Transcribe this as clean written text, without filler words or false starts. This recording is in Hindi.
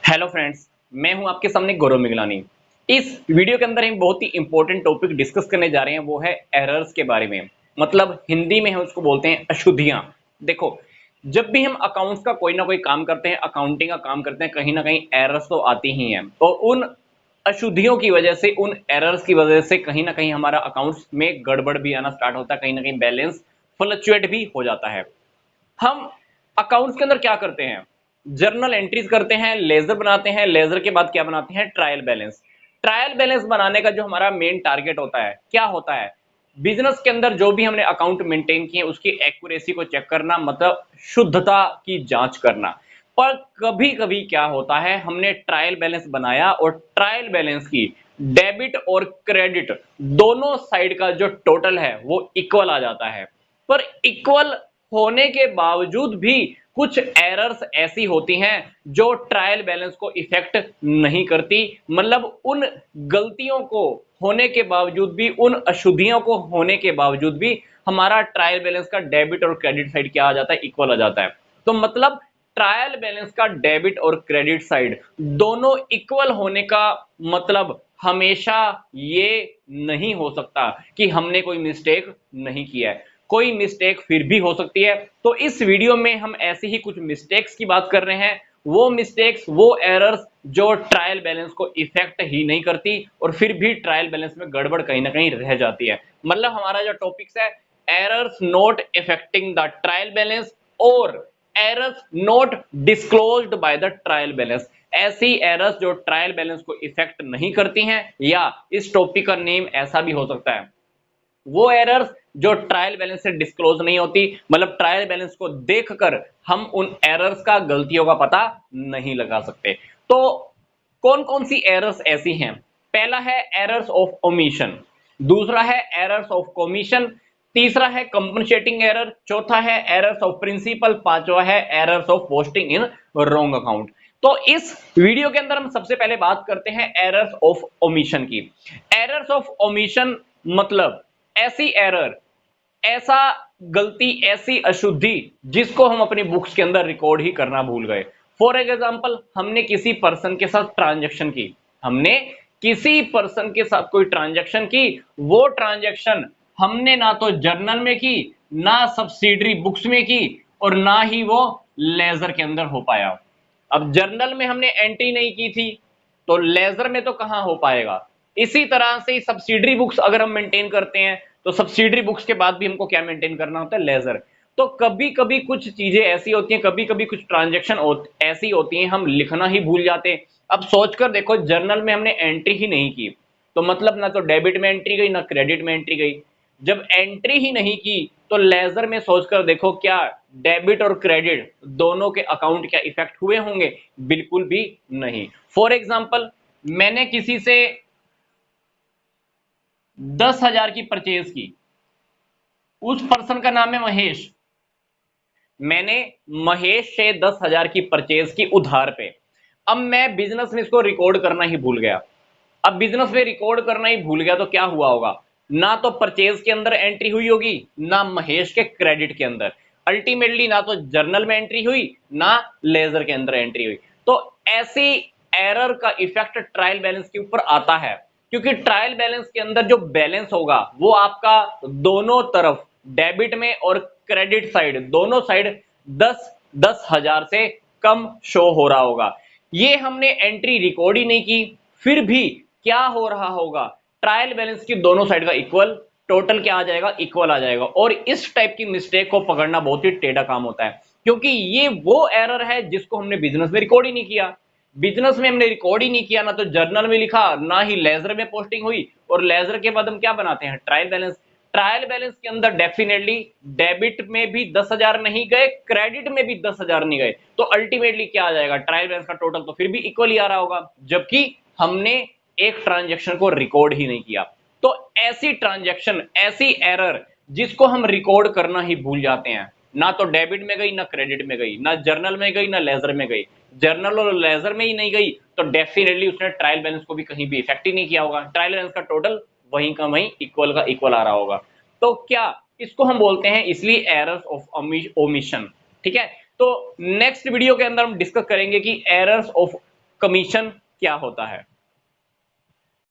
हेलो फ्रेंड्स, मैं हूं आपके सामने गौरव मिगलानी। इस वीडियो के अंदर हम बहुत ही इंपॉर्टेंट टॉपिक डिस्कस करने जा रहे हैं, वो है एरर्स के बारे में। मतलब हिंदी में हम उसको बोलते हैं अशुद्धियां। देखो, जब भी हम अकाउंट्स का कोई ना कोई काम करते हैं, अकाउंटिंग का काम करते हैं, कहीं ना कहीं एरर्स तो आती ही हैं। और उन अशुद्धियों की वजह से, उन एरर्स की वजह से कहीं ना कहीं हमारा अकाउंट्स में गड़बड़ भी आना स्टार्ट होता है, कहीं ना कहीं बैलेंस फ्लक्चुएट भी हो जाता है। हम अकाउंट्स के अंदर क्या करते हैं? जर्नल एंट्रीज करते हैं, लेजर बनाते हैं, लेजर के बाद क्या बनाते हैं? Trial balance. ट्रायल बैलेंस बनाने का जो हमारा मेन टारगेट होता है, क्या होता है? बिजनेस के अंदर जो भी हमने अकाउंट मेंटेन किए उसकी एक्यूरेसी को चेक करना, मतलब शुद्धता की जांच करना। पर कभी कभी क्या होता है, हमने ट्रायल बैलेंस बनाया और ट्रायल बैलेंस की डेबिट और क्रेडिट दोनों साइड का जो टोटल है वो इक्वल आ जाता है। पर इक्वल होने के बावजूद भी कुछ एरर्स ऐसी होती हैं जो ट्रायल बैलेंस को इफेक्ट नहीं करती। मतलब उन गलतियों को होने के बावजूद भी, उन अशुद्धियों को होने के बावजूद भी हमारा ट्रायल बैलेंस का डेबिट और क्रेडिट साइड क्या आ जाता है? इक्वल आ जाता है। तो मतलब ट्रायल बैलेंस का डेबिट और क्रेडिट साइड दोनों इक्वल होने का मतलब हमेशा ये नहीं हो सकता कि हमने कोई मिस्टेक नहीं किया है। कोई मिस्टेक फिर भी हो सकती है। तो इस वीडियो में हम ऐसी ही कुछ मिस्टेक्स की बात कर रहे हैं, वो मिस्टेक्स, वो एरर्स जो ट्रायल बैलेंस को इफेक्ट ही नहीं करती और फिर भी ट्रायल बैलेंस में गड़बड़ कहीं ना कहीं रह जाती है। मतलब हमारा जो टॉपिक्स है, errors not affecting the trial balance और errors not disclosed by the trial balance. ऐसी एरर्स जो ट्रायल बैलेंस को इफेक्ट नहीं करती हैं, या इस टॉपिक का नेम ऐसा भी हो सकता है, वो एरर्स जो ट्रायल बैलेंस से डिस्क्लोज नहीं होती। मतलब ट्रायल बैलेंस को देखकर हम उन एरर्स का, गलतियों का पता नहीं लगा सकते। तो कौन कौन सी एरर्स ऐसी हैं? पहला है एरर्स ऑफ ओमिशन, दूसरा है एरर्स ऑफ कमीशन, तीसरा है कंपनसेटिंग एरर, चौथा है एरर्स ऑफ प्रिंसिपल, पांचवा है errors of posting in wrong account. तो इस वीडियो के अंदर हम सबसे पहले बात करते हैं एरर्स ऑफ ओमिशन की। एरर्स ऑफ ओमिशन मतलब ऐसी एरर, ऐसा गलती, ऐसी अशुद्धि जिसको हम अपनी बुक्स के अंदर रिकॉर्ड ही करना भूल गए। फॉर एग्जाम्पल, हमने किसी पर्सन के साथ ट्रांजेक्शन की, हमने किसी पर्सन के साथ कोई ट्रांजेक्शन की, वो ट्रांजेक्शन हमने ना तो जर्नल में की, ना सब्सिडरी बुक्स में की, और ना ही वो लेजर के अंदर हो पाया। अब जर्नल में हमने एंट्री नहीं की थी, तो लेजर में तो कहां हो पाएगा? इसी तरह से सब्सिडरी बुक्स अगर हम मेंटेन करते हैं, तो सब्सिडरी बुक्स के बाद भी हमको क्या मेंटेन करना होता है? लेजर। तो कभी कभी कुछ चीजें ऐसी होती हैं, कभी कभी कुछ ट्रांजेक्शन ऐसी होती हैं, हम लिखना ही भूल जाते हैं। अब सोचकर देखो, जर्नल में हमने एंट्री ही नहीं की, तो मतलब ना तो डेबिट में एंट्री गई, ना क्रेडिट में एंट्री गई। जब एंट्री ही नहीं की, तो लेजर में सोचकर देखो, क्या डेबिट और क्रेडिट दोनों के अकाउंट क्या इफेक्ट हुए होंगे? बिल्कुल भी नहीं। फॉर एग्जाम्पल, मैंने किसी से 10,000 की परचेज की, उस पर्सन का नाम है महेश। मैंने महेश से 10,000 की परचेज की उधार पे। अब मैं बिजनेस में इसको रिकॉर्ड करना ही भूल गया। अब बिजनेस में रिकॉर्ड करना ही भूल गया तो क्या हुआ होगा? ना तो परचेज के अंदर एंट्री हुई होगी, ना महेश के क्रेडिट के अंदर। अल्टीमेटली ना तो जर्नल में एंट्री हुई, ना लेजर के अंदर एंट्री हुई। तो ऐसी एरर का इफेक्ट ट्रायल बैलेंस के ऊपर आता है, क्योंकि ट्रायल बैलेंस के अंदर जो बैलेंस होगा वो आपका दोनों तरफ, डेबिट में और क्रेडिट साइड, दोनों साइड 10,000 से कम शो हो रहा होगा। ये हमने एंट्री रिकॉर्ड ही नहीं की, फिर भी क्या हो रहा होगा? ट्रायल बैलेंस की दोनों साइड का इक्वल, टोटल क्या आ जाएगा? इक्वल आ जाएगा। और इस टाइप की मिस्टेक को पकड़ना बहुत ही टेढ़ा काम होता है, क्योंकि ये वो एरर है जिसको हमने बिजनेस में रिकॉर्ड ही नहीं किया। बिजनेस में हमने रिकॉर्ड ही नहीं किया, ना तो जर्नल में लिखा, ना ही लेजर में पोस्टिंग हुई। और लेजर के बाद हम क्या बनाते हैं? Trial balance. ट्रायल बैलेंस के अंदर डेफिनेटली डेबिट में भी 10,000 नहीं गए, क्रेडिट में भी 10,000 नहीं गए, तो अल्टीमेटली क्या आ जाएगा? ट्रायल बैलेंस का टोटल तो फिर भी इक्वल ही आ रहा होगा, जबकि हमने एक ट्रांजेक्शन को रिकॉर्ड ही नहीं किया। तो ऐसी ट्रांजेक्शन, ऐसी एरर जिसको हम रिकॉर्ड करना ही भूल जाते हैं, ना तो डेबिट में गई, ना क्रेडिट में गई, ना जर्नल में गई, ना लेजर में गई, जर्नल और लेजर में ही नहीं गई, तो डेफिनेटली उसने ट्रायल बैलेंस को भी कहीं भी इफेक्ट ही नहीं किया होगा। ट्रायल बैलेंस का टोटल वहीं का वहीं इक्वल का इक्वल आ रहा होगा। तो क्या इसको हम बोलते हैं इसलिए एरर्स ऑफ ओमिशन। ठीक है, तो नेक्स्ट वीडियो के अंदर हम डिस्कस करेंगे कि एरर्स ऑफ कमीशन क्या होता है।